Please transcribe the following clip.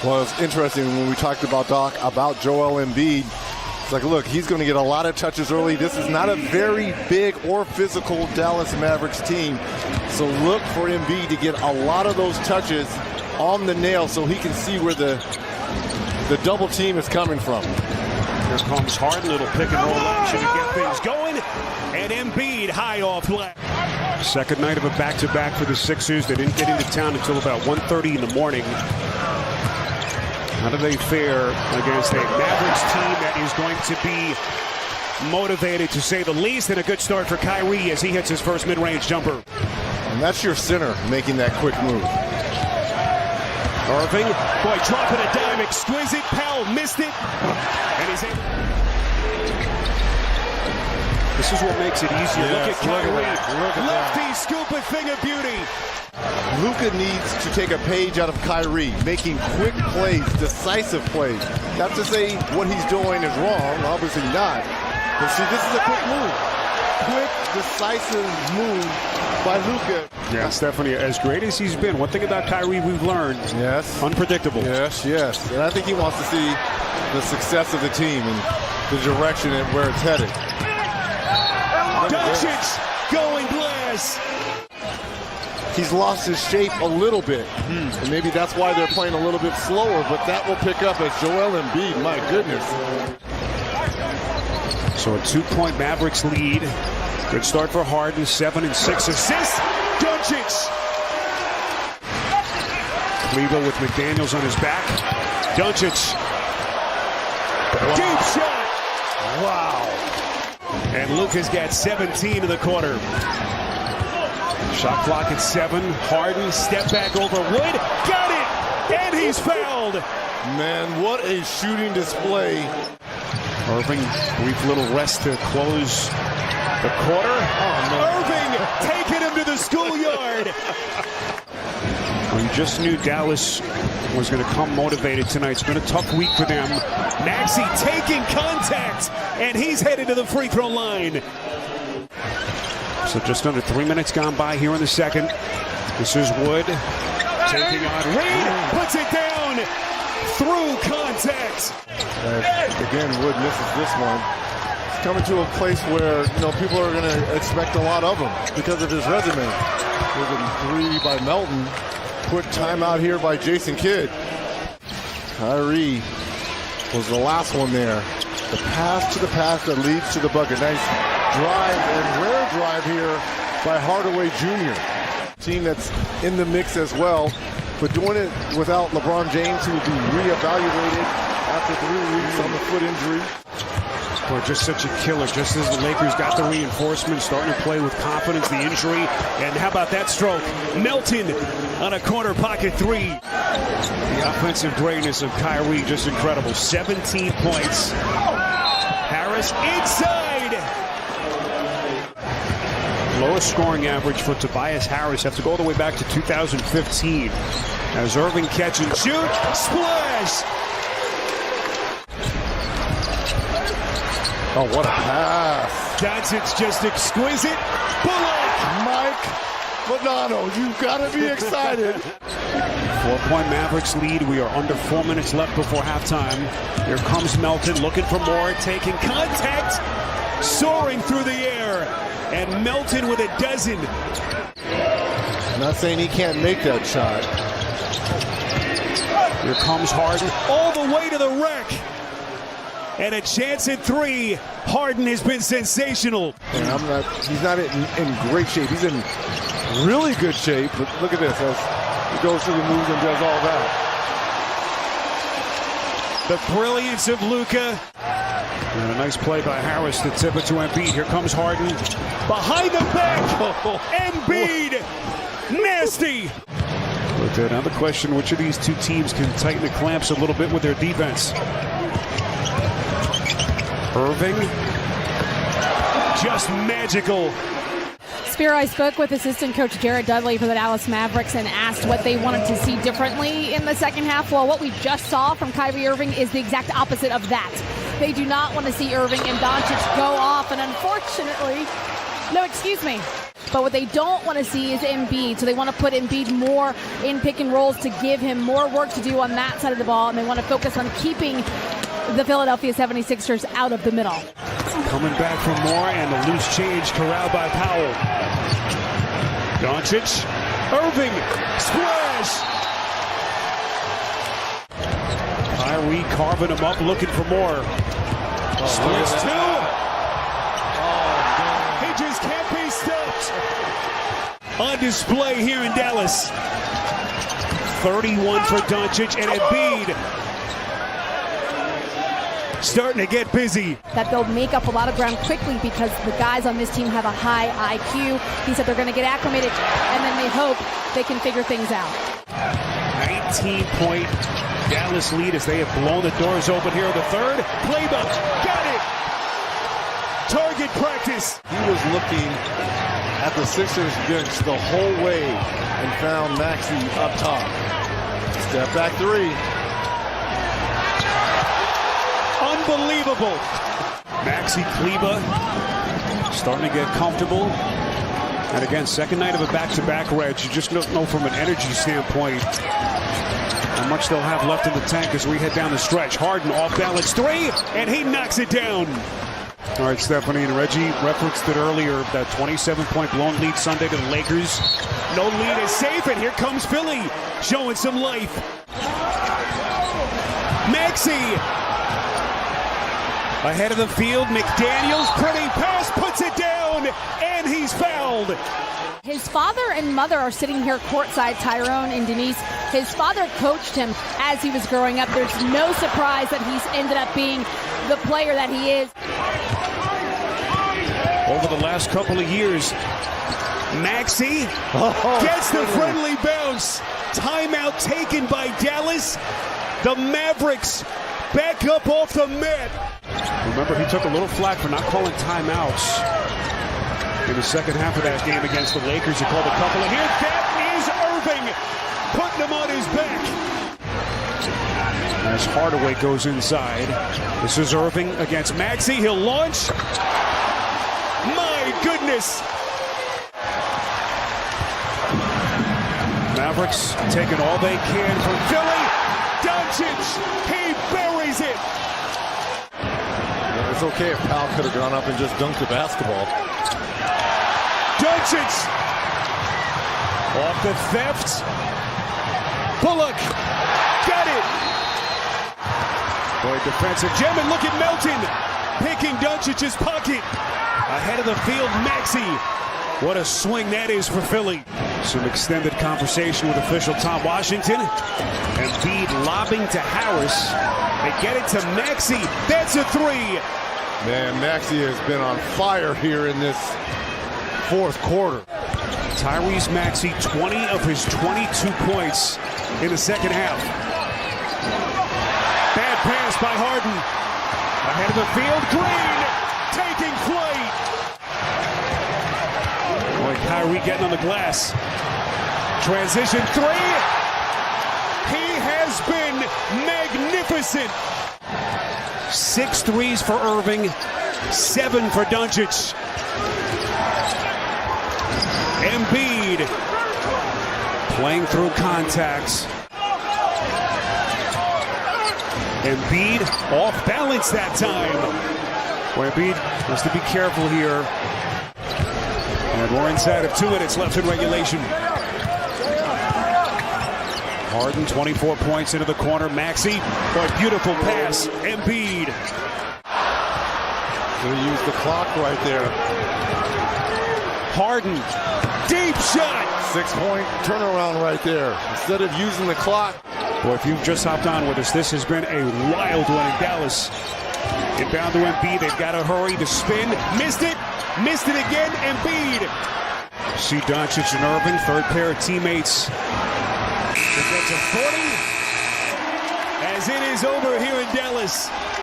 Well, it's interesting when we talked about Doc about Joel Embiid. It's like, look, he's going to get a lot of touches early. This is not a very big or physical Dallas Mavericks team. So look for Embiid to get a lot of those touches on the nail so he can see where the double team is coming from. Here comes Harden, little pick and roll action to get things going. And Embiid high off glass. Second night of a back-to-back for the Sixers. They didn't get into town until about 1:30 in the morning. How do they fare against a Mavericks team that is going to be motivated, to say the least, and a good start for Kyrie as he hits his first mid-range jumper. And that's your center making that quick move. Irving, boy, dropping a dime, exquisite. Powell missed it, and he's able. This is what makes it easier. Yes, look at Kyrie. Look at Lefty scoop, a thing of beauty. Luka needs to take a page out of Kyrie, making quick plays, decisive plays. Not to say what he's doing is wrong, obviously not. But see, this is a quick move. Quick, decisive move by Luka. Yeah, Stephanie, as great as he's been, one thing about Kyrie we've learned, yes, unpredictable. Yes. And I think he wants to see the success of the team and the direction and where it's headed. Doncic going glass. He's lost his shape a little bit, and maybe that's why they're playing a little bit slower, but that will pick up as Joel Embiid, my goodness. So a 2-point Mavericks lead. Good start for Harden, 7 and 6 assists. Doncic. Cleveland with McDaniels on his back. Doncic. Wow. Deep shot. Wow. And Luka's got 17 in the quarter. Shot clock at 7. Harden, step back over Wood. Got it! And he's fouled. Man, what a shooting display. Irving, brief little rest to close the quarter. Oh, no. Irving taking him to the schoolyard. We just knew Dallas was going to come motivated tonight. It's been a tough week for them. Maxey taking contact, and he's headed to the free throw line. So just under 3 minutes gone by here in the second. This is Wood taking on Reed, puts it down through contact. Again, Wood misses this one. He's coming to a place where, people are going to expect a lot of him because of his resume. Given 3 by Melton. Quick timeout here by Jason Kidd. Kyrie was the last one there. The pass to the pass that leads to the bucket. Nice drive and rare drive here by Hardaway Jr. Team that's in the mix as well, but doing it without LeBron James, who will be reevaluated after 3 weeks on the foot injury. Boy, just such a killer. Just as the Lakers got the reinforcement, starting to play with confidence, the injury. And how about that stroke? Melton on a corner pocket 3. The offensive greatness of Kyrie, just incredible. 17 points. Harris inside. Lowest scoring average for Tobias Harris. Have to go all the way back to 2015. As Irving catch and shoot. Splash! Oh, what a pass. Doncic just exquisite. Bullock! Mike Bonanno, you've got to be excited. 4-point Mavericks lead. We are under 4 minutes left before halftime. Here comes Melton looking for more, taking contact, soaring through the air. And Melton with a dozen. Not saying he can't make that shot. Here comes Harden all the way to the rack. And a chance at 3. Harden has been sensational. And he's not in great shape. He's in really good shape. But look at this as he goes through the moves and does all that. The brilliance of Luka. And a nice play by Harris to tip it to Embiid. Here comes Harden. Behind the back. Embiid. Nasty. But another question, which of these two teams can tighten the clamps a little bit with their defense? Irving. Just magical. Spear, I spoke with assistant coach Jared Dudley for the Dallas Mavericks and asked what they wanted to see differently in the second half. Well, what we just saw from Kyrie Irving is the exact opposite of that. They do not want to see Irving and Doncic go off, and unfortunately, But what they don't want to see is Embiid. So they want to put Embiid more in pick and rolls to give him more work to do on that side of the ball. And they want to focus on keeping the Philadelphia 76ers out of the middle. Coming back for more, and the loose change corralled by Powell. Doncic, Irving, splash! Kyrie carving him up, looking for more. Splits two. He just can't be stopped. On display here in Dallas. 31 for Doncic, and Embiid starting to get busy. That they'll make up a lot of ground quickly because the guys on this team have a high IQ. He said they're going to get acclimated, and then they hope they can figure things out. 19-point Dallas lead as they have blown the doors open here in the third. Playbook, got it! Target practice. He was looking at the Sixers bench the whole way and found Maxey up top. Step back three. Unbelievable. Maxey Kleber starting to get comfortable. And again, second night of a back-to-back, Reg. You just don't know from an energy standpoint how much they'll have left in the tank as we head down the stretch. Harden off balance three, and he knocks it down. All right, Stephanie and Reggie referenced it earlier, that 27-point blown lead Sunday to the Lakers. No lead is safe, and here comes Philly showing some life. Maxey ahead of the field. McDaniels, pretty pass, puts it down, and he's fouled. His father and mother are sitting here courtside, Tyrone and Denise. His father coached him as he was growing up. There's no surprise that he's ended up being the player that he is. Over the last couple of years, Maxey gets the friendly bounce. Timeout taken by Dallas. The Mavericks back up off the mat. Remember, he took a little flack for not calling timeouts in the second half of that game against the Lakers. He called a couple, and here that is Irving putting him on his back. As Hardaway goes inside, this is Irving against Maxey. He'll launch. My goodness. Mavericks taking all they can from Philly. Doncic, he buries it. It's okay if Powell could have gone up and just dunked the basketball. Doncic off the theft. Bullock got it. Boy, defensive gem, and look at Melton picking Doncic's pocket. Ahead of the field, Maxey. What a swing that is for Philly. Some extended conversation with official Tom Washington. Embiid lobbing to Harris. They get it to Maxey. That's a three. Man, Maxey has been on fire here in this fourth quarter. Tyrese Maxey, 20 of his 22 points in the second half. Bad pass by Harden. Ahead of the field, Green taking flight. Boy, Kyrie getting on the glass. Transition three. He has been magnificent. 6 threes for Irving, 7 for Doncic. Embiid playing through contacts. Embiid off balance that time. Boy, Embiid has to be careful here. And we're inside of 2 minutes left in regulation. Harden, 24 points into the corner. Maxey, boy, beautiful pass. Embiid. Gonna use the clock right there. Harden, deep shot. 6-point turnaround right there. Instead of using the clock. Boy, if you've just hopped on with us, this has been a wild one in Dallas. Inbound to Embiid. They've got to hurry to spin. Missed it. Missed it again. Embiid. See Doncic and Irving, third pair of teammates. It gets a 40 as it is over here in Dallas.